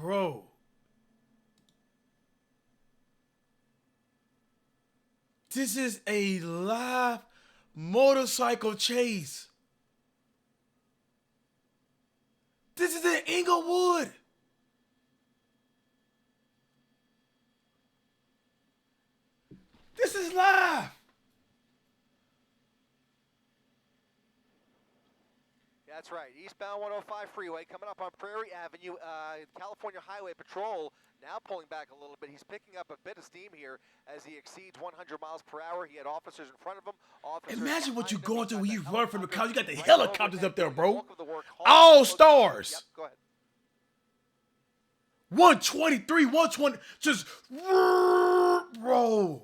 Bro. This is a live motorcycle chase. This is in Inglewood. This is live. That's right. Eastbound 105 freeway coming up on Prairie Avenue. California Highway Patrol now pulling back a little bit. He's picking up a bit of steam here as he exceeds 100 miles per hour. He had officers in front of him. Imagine what you're going through when you run from the car. You got the right helicopters up there, bro. All stars. Yep, go ahead. 123, 120. Just, bro.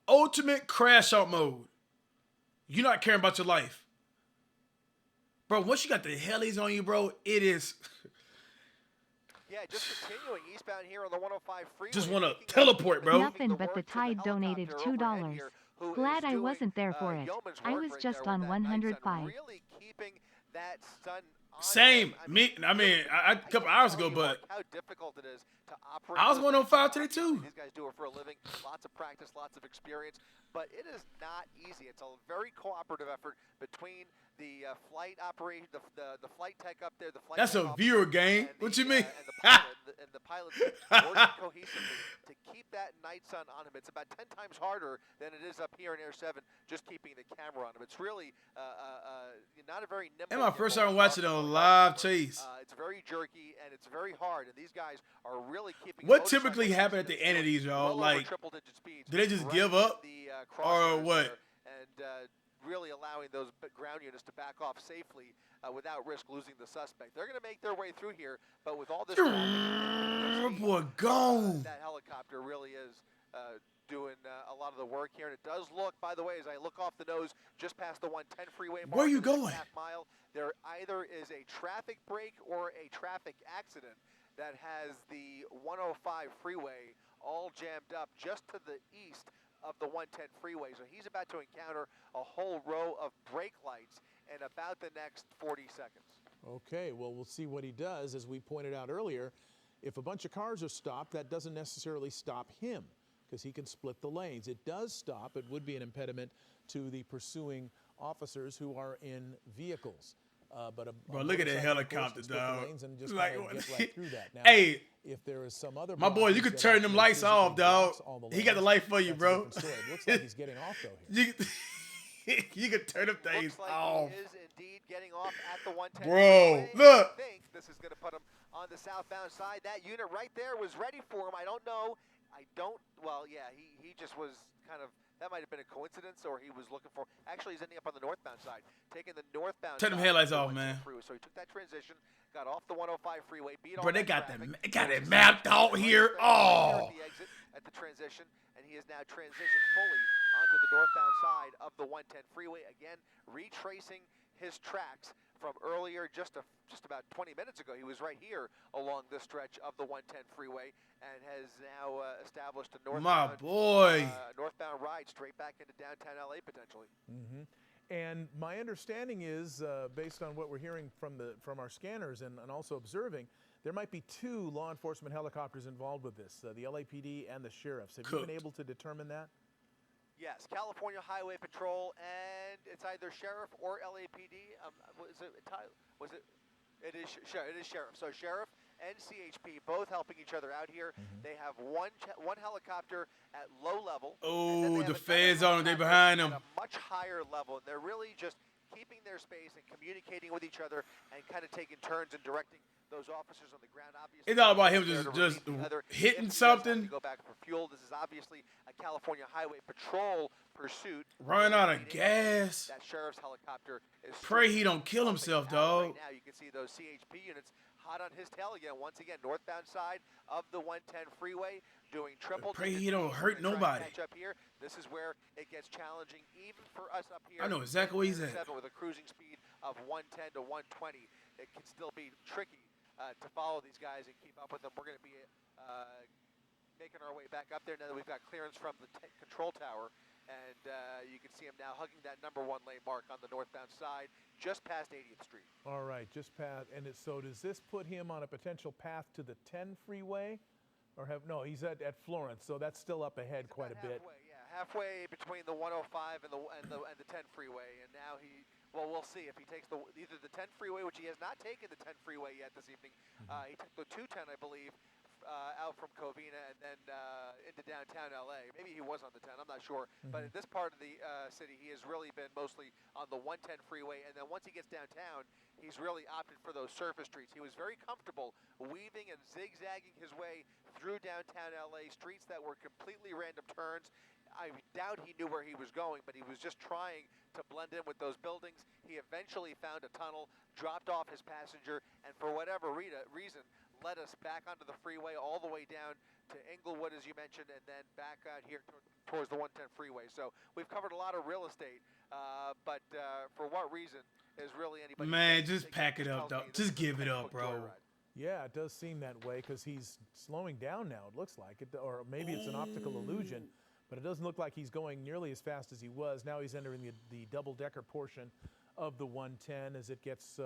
Ultimate crash out mode. You're not caring about your life. Bro, once you got the helis on you, bro, it is. Yeah, just continuing eastbound here on the 105 freeway. Just want to teleport, bro. Nothing but the Tide donated $2. Glad I wasn't there for it. I was just on 105. Really keeping that sun on Same. him. Me. I mean, a couple hours ago, but how difficult it is to operate. I was going on 5 today too. These guys do it for a living. Lots of practice, lots of experience, but it is not easy. It's a very cooperative effort between the flight operation, the flight tech up there, the flight. That's a viewer game. What you mean? And the pilot working cohesively to keep that night sun on him. It's about 10 times harder than it is up here in Air 7, just keeping the camera on him. It's really not a very nimble. And my first time watching a live chase. It's very jerky and it's very hard, and these guys are really keeping. What typically happen at the end of these, y'all? Like, do they just give up, or what? And really allowing those ground units to back off safely without risk losing the suspect. They're going to make their way through here, but with all this traffic, boy, gone. That helicopter really is doing a lot of the work here. And it does look, by the way, as I look off the nose just past the 110 freeway mark, where are you going? Half mile, there either is a traffic break or a traffic accident that has the 105 freeway all jammed up just to the east of the 110 freeway. So he's about to encounter a whole row of brake lights in about the next 40 seconds. Okay, well, we'll see what he does. As we pointed out earlier, if a bunch of cars are stopped, that doesn't necessarily stop him because he can split the lanes. It does stop. It would be an impediment to the pursuing officers who are in vehicles. Bro, look at that helicopter, dog. And just like, get right through that. Now, hey, if there is some other my boy, you could turn them lights off, dog. He got the light for you, bro. It looks like he's getting off though here. You could turn them things like off. He is indeed getting off at the 110. Bro, look. I think this is going to put him on the southbound side. That unit right there was ready for him. I don't know. Well, yeah, he just was kind of. That might have been a coincidence, or he was looking for. Actually, he's ending up on the northbound side, taking the northbound. Turn them headlights off, man. So he took that transition, got off the 105 freeway, beat all Bro, they that got traffic, it mapped out here. Oh. At the exit, at the transition, and he has now transitioned fully onto the northbound side of the 110 freeway. Again, retracing his tracks from earlier, just about 20 minutes ago. He was right here along this stretch of the 110 freeway and has now established a northbound, northbound ride straight back into downtown LA potentially. Mm-hmm. And my understanding is, based on what we're hearing from our scanners and also observing, there might be 2 law enforcement helicopters involved with this, the LAPD and the sheriffs. Have you been able to determine that? Yes, California Highway Patrol, and it's either sheriff or LAPD. It is sheriff. So sheriff and CHP both helping each other out here. Mm-hmm. They have one helicopter at low level. Oh, the feds on them. They behind them. At a much higher level, and they're really just keeping their space and communicating with each other and kind of taking turns and directing those officers on the ground. Obviously, it's all about him just hitting something. Go back for fuel. This is obviously a California Highway Patrol pursuit. Running out of gas. That sheriff's helicopter is. Pray he don't kill himself, dog. Right now, you can see those CHP units hot on his tail again. Once again, northbound side of the 110 freeway, doing triple. Pray he don't hurt nobody. Catch up here. This is where it gets challenging, even for us up here. I know exactly where he's at. With a cruising speed of 110 to 120, it can still be tricky to follow these guys and keep up with them. We're going to be making our way back up there now that we've got clearance from the control tower, And you can see him now hugging that number 1 lane mark on the northbound side, just past 80th Street. All right, just past. And so does this put him on a potential path to the 10 freeway? Or no, he's at Florence, so that's still up ahead quite a bit. Halfway between the 105 and the 10 freeway, and now we'll see if he takes either the 10 freeway, which he has not taken the 10 freeway yet this evening. He took the 210, I believe, out from Covina and then into downtown LA. Maybe he was on the 10, I'm not sure. But in this part of the city, he has really been mostly on the 110 freeway, and then once he gets downtown, he's really opted for those surface streets. He was very comfortable weaving and zigzagging his way through downtown LA, streets that were completely random turns. I doubt he knew where he was going, but he was just trying to blend in with those buildings. He eventually found a tunnel, dropped off his passenger, and for whatever reason, led us back onto the freeway all the way down to Inglewood, as you mentioned, and then back out here towards the 110 freeway. So we've covered a lot of real estate, but for what reason is really anybody... Man, just pack it up, dog. Just give it up, bro. Yeah, it does seem that way because he's slowing down now, it looks like. Or maybe it's an optical illusion. But it doesn't look like he's going nearly as fast as he was. Now he's entering the double-decker portion of the 110 as it gets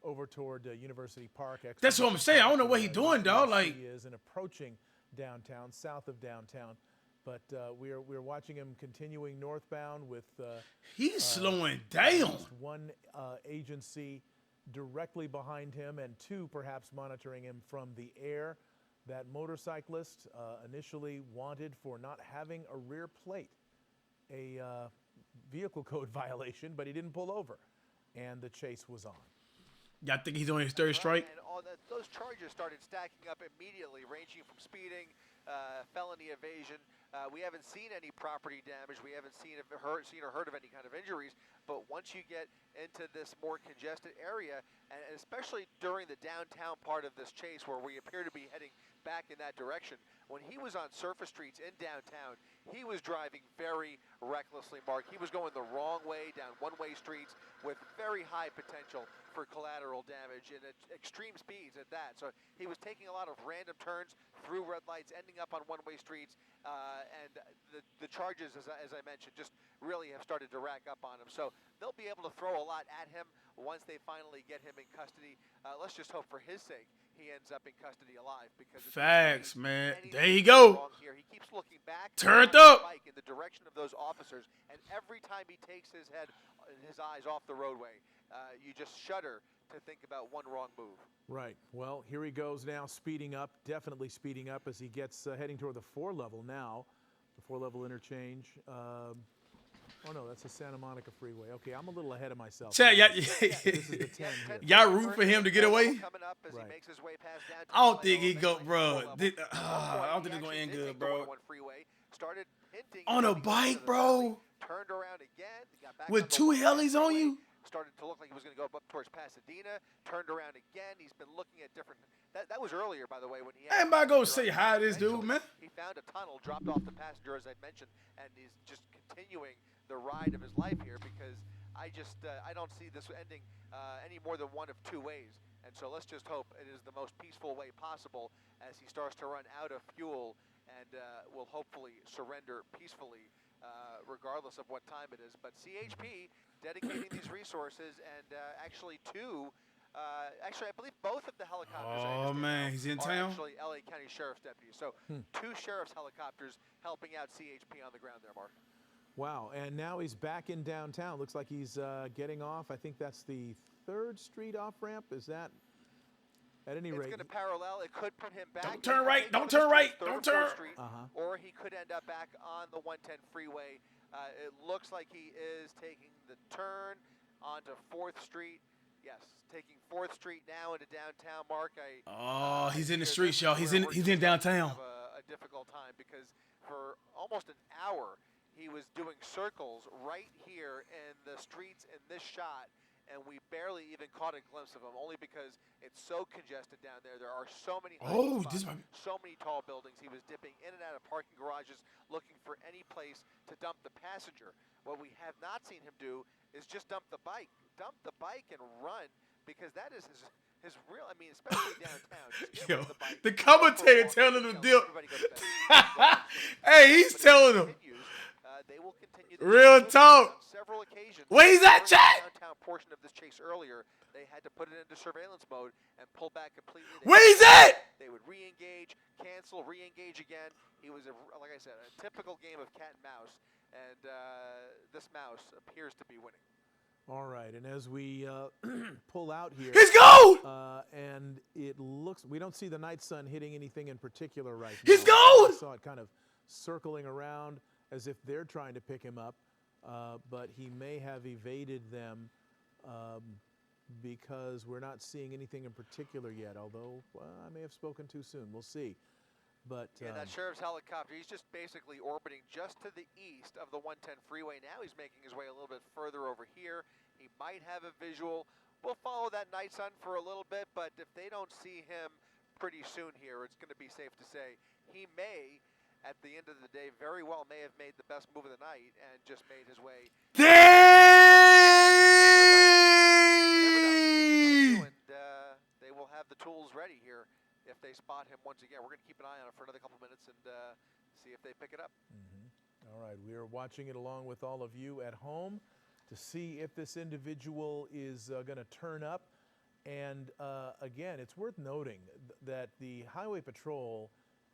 over toward University Park. That's what I'm saying. I don't know what he's doing, dog. Like he is and approaching downtown, south of downtown. But we're watching him continuing northbound with. He's slowing down. One agency directly behind him, and 2 perhaps monitoring him from the air. That motorcyclist initially wanted for not having a rear plate, a vehicle code violation, but he didn't pull over, and the chase was on. Y'all think he's on his 3rd strike? And those charges started stacking up immediately, ranging from speeding, felony evasion. We haven't seen any property damage. We haven't seen or heard of any kind of injuries. But once you get into this more congested area, and especially during the downtown part of this chase where we appear to be heading back in that direction, when he was on surface streets in downtown, he was driving very recklessly, Mark. He was going the wrong way down one-way streets with very high potential for collateral damage and at extreme speeds at that. So he was taking a lot of random turns through red lights, ending up on one-way streets, and the charges, as I mentioned, just really have started to rack up on him. So they'll be able to throw a lot at him once they finally get him in custody. Let's just hope for his sake he ends up in custody alive, because facts, man. There you go. He keeps looking back, turned up in the direction of those officers, and every time he takes his eyes off the roadway, you just shudder to think about one wrong move. Right. Well, here he goes now, speeding up, definitely speeding up as he gets heading toward the 4-level now, the 4-level interchange. Oh, no, that's the Santa Monica freeway. Okay, I'm a little ahead of myself. Chat, This is the 10 here. y'all root for him to get away? Right. I don't think he go, bro. I don't think it's going to end good, bro. On a bike, bro? Turned around again. With 2 helis on you? Started to look like he was going to go up towards Pasadena. Turned around again. He's been looking at different... That was earlier, by the way, when he... Hey, everybody go say hi to this dude, man. He found a tunnel, dropped off the passenger, as I mentioned, and he's just continuing the ride of his life here, because I don't see this ending any more than one of 2 ways. And so let's just hope it is the most peaceful way possible as he starts to run out of fuel and will hopefully surrender peacefully regardless of what time it is. But CHP dedicating these resources, and actually I believe both of the helicopters. Oh, man, he's in town? Actually LA County Sheriff's deputies. So 2 sheriff's helicopters helping out CHP on the ground there, Mark. Wow, and now he's back in downtown. Looks like he's getting off. I think that's the 3rd Street off-ramp. Is that, at any rate? It's going to parallel. It could put him back. Don't turn right. Don't turn right. Don't turn. Or he could end up back on the 110 freeway. It looks like he is taking the turn onto 4th Street. Yes, taking 4th Street now into downtown, Mark. He's in the streets, y'all. He's in downtown. Have a difficult time, because for almost an hour he was doing circles right here in the streets in this shot, and we barely even caught a glimpse of him, only because it's so congested down there. There are so many so many tall buildings. He was dipping in and out of parking garages looking for any place to dump the passenger. What we have not seen him do is just dump the bike and run, because that is his real, I mean, especially downtown. Yo, the commentator telling him to dip. Hey, he's telling him. They will continue Real talk. On several occasions. Where he's at, During Chad? the downtown portion of this chase earlier, they had to put it into surveillance mode and pull back completely. Where he's at? They would re-engage, cancel, re-engage again. He was, like I said, a typical game of cat and mouse, and this mouse appears to be winning. All right, and as we pull out here, He's gold! and it looks, we don't see the night sun hitting anything in particular right now. He's gold! I saw it kind of circling around as if they're trying to pick him up, but he may have evaded them because we're not seeing anything in particular yet, although I may have spoken too soon. We'll see. But yeah, that sheriff's helicopter, he's just basically orbiting just to the east of the 110 freeway. Now he's making his way a little bit further over here. He might have a visual. We'll follow that night sun for a little bit, but if they don't see him pretty soon here, it's going to be safe to say he may, at the end of the day, very well may have made the best move of the night and just made his way. Damn! And they will have the tools ready here. If they spot him once again, we're going to keep an eye on it for another couple minutes and see if they pick it up. All right, we are watching it along with all of you at home to see if this individual is going to turn up. And again, it's worth noting that the Highway Patrol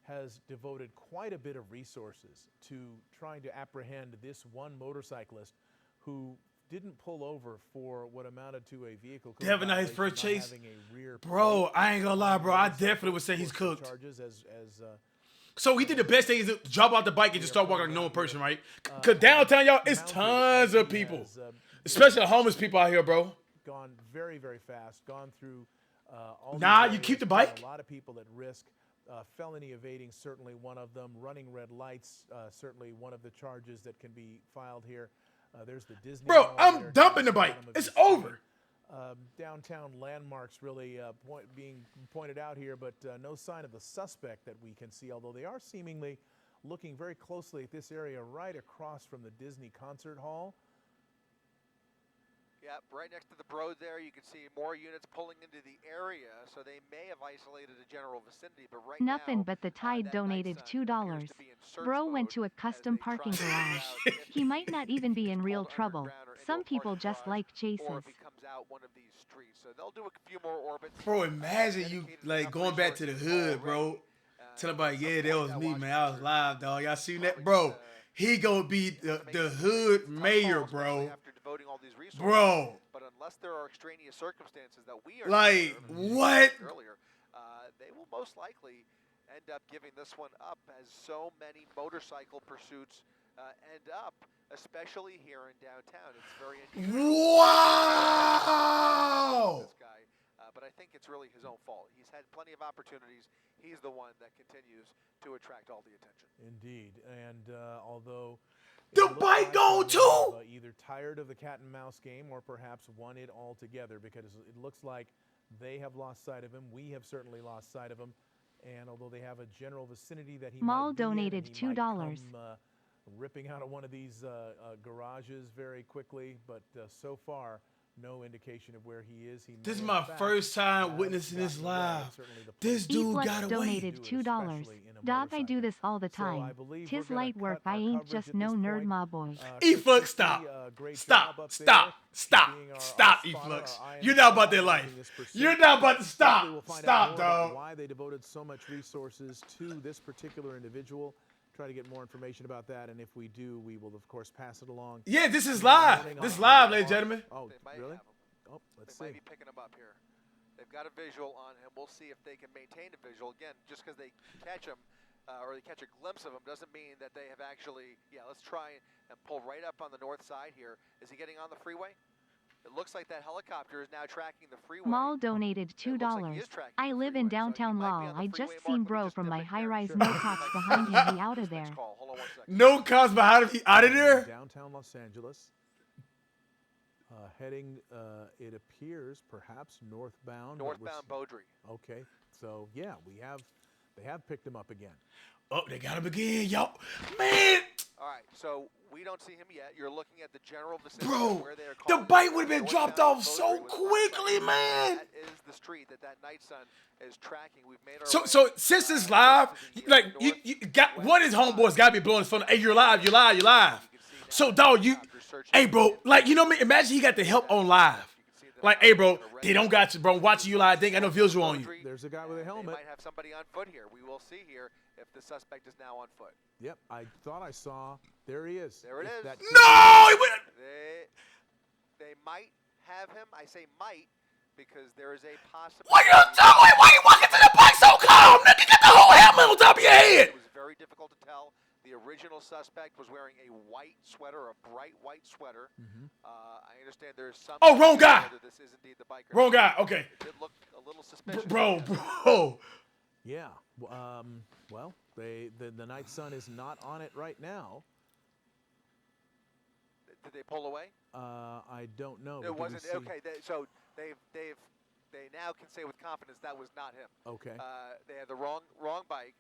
has devoted quite a bit of resources to trying to apprehend this one motorcyclist who didn't pull over for what amounted to a vehicle. Having a nice first chase. Bro, I ain't gonna lie, bro. I definitely would say he's cooked. So he did the best thing is to drop out the bike and just start walking like a normal person, right? Because downtown, y'all, it's tons of people. Especially the homeless people out here, bro. Gone very, very fast. Gone through all Nah, you keep the bike? A lot of people at risk. Felony evading, certainly one of them. Running red lights, certainly one of the charges that can be filed here. There's the Disney. Bro, I'm dumping the bike. It's over. Downtown landmarks really being pointed out here, but no sign of the suspect that we can see, although they are seemingly looking very closely at this area right across from the Disney concert hall. Yeah, right next to the Broad there, you can see more units pulling into the area, so they may have isolated a general vicinity, but right Nothing now, but the Tide donated $2. Bro went to a custom parking garage. He might not even be in real trouble. Some people just like chases. Or if he comes out one of these streets, so they'll do a few more orbits. Bro, imagine you like going back to the hood, bro. Tell everybody, yeah, that was me, man. I was live, dog. Y'all seen that, bro? He gonna be the hood mayor, bro. Bro. But unless there are extraneous circumstances that we are like what? Earlier, they will most likely end up giving this one up, as so many motorcycle pursuits end up, especially here in downtown. It's very interesting. Wow! This guy, but I think it's really his own fault. He's had plenty of opportunities. He's the one that continues to attract all the attention. Indeed, and although the bike gone too. Either tired of the cat and mouse game or perhaps won it altogether, because it looks like they have lost sight of him. We have certainly lost sight of him. And although they have a general vicinity that he Mall might be donated in, he $2. might come, ripping out of one of these garages very quickly, but so far, no indication of where he is. This is my first time witnessing this live. This dude got away. Donated $2. Dog, I do this all the time. Tis light work. I ain't just no nerd ma boy. E-Flux, stop. Stop, E-Flux. You're not about that life. You're not about to stop. Stop, dog. Why they devoted so much resources to this particular individual. Try to get more information about that, and if we do, we will of course pass it along. Yeah, this is live. This is live, ladies and gentlemen. Oh, really? Oh, let's see. They might be picking him up here. They've got a visual on him. We'll see if they can maintain a visual. Again, just because they catch him or they catch a glimpse of him doesn't mean that they have actually. Yeah, let's try and pull right up on the north side here. Is he getting on the freeway? It looks like that helicopter is now tracking the freeway. Mall donated $2. I live in downtown Lol. I just seen bro from my high-rise no cops behind him. He out of there. No cops behind him. He out of there? Downtown Los Angeles. Heading, it appears, perhaps northbound. Northbound Beaudry. Okay, so yeah, they have picked him up again. Oh, they got him again, y'all. Man! All right, so we don't see him yet. You're looking at the general vicinity Bro, where they are the calling bike it. would have been Northbound dropped off Bowdoin so was quickly, prospecting. man. That is the street that Night Sun is tracking. We've made our So way, since it's live, to the, like you got one of his homeboys got to be blowing his phone. Hey, you're live. So dog, hey bro, like you know me. Imagine he got the help on live. Like, hey bro, they don't got you, bro. Watching you live, they ain't got no visual on you. There's a guy with a helmet. They might have somebody on foot here. We will see here if the suspect is now on foot. Yep, I thought I saw. There he is. There it is. No, he went. They might have him. I say might because there is a possibility. What you doing? Why you walking to the bike so calm, nigga? Get the whole helmet on top of your head. It was very difficult to tell. The original suspect was wearing a white sweater, a bright white sweater. I understand there's some. Oh, wrong guy. Whether this is indeed the biker. Wrong guy. Okay. It did look a little suspicious. Bro. Yeah. Well, the Night Sun is not on it right now. Did they pull away? I don't know. It wasn't okay. So they now can say with confidence that was not him. Okay. They had the wrong bike,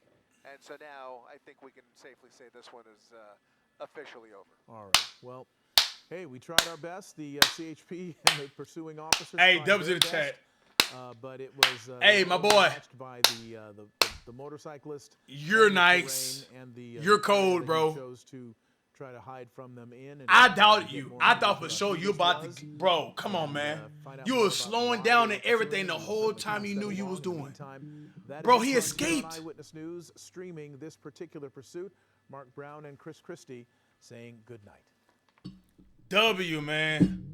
and so now I think we can safely say this one is officially over. All right. Well, hey, we tried our best. The CHP and the pursuing officers. Hey, Dubs in the chat. But it was. Hey, my boy. Matched by the motorcyclist. You're nice. And the, You're cold, bro. Chose to try to hide from them in. And I doubted you. I thought for sure you about to, bro. Come on, man. You were slowing down and everything the whole time you knew you was doing. Bro, he escaped. Eyewitness News streaming this particular pursuit. Mark Brown and Chris Christie saying good night. W, man.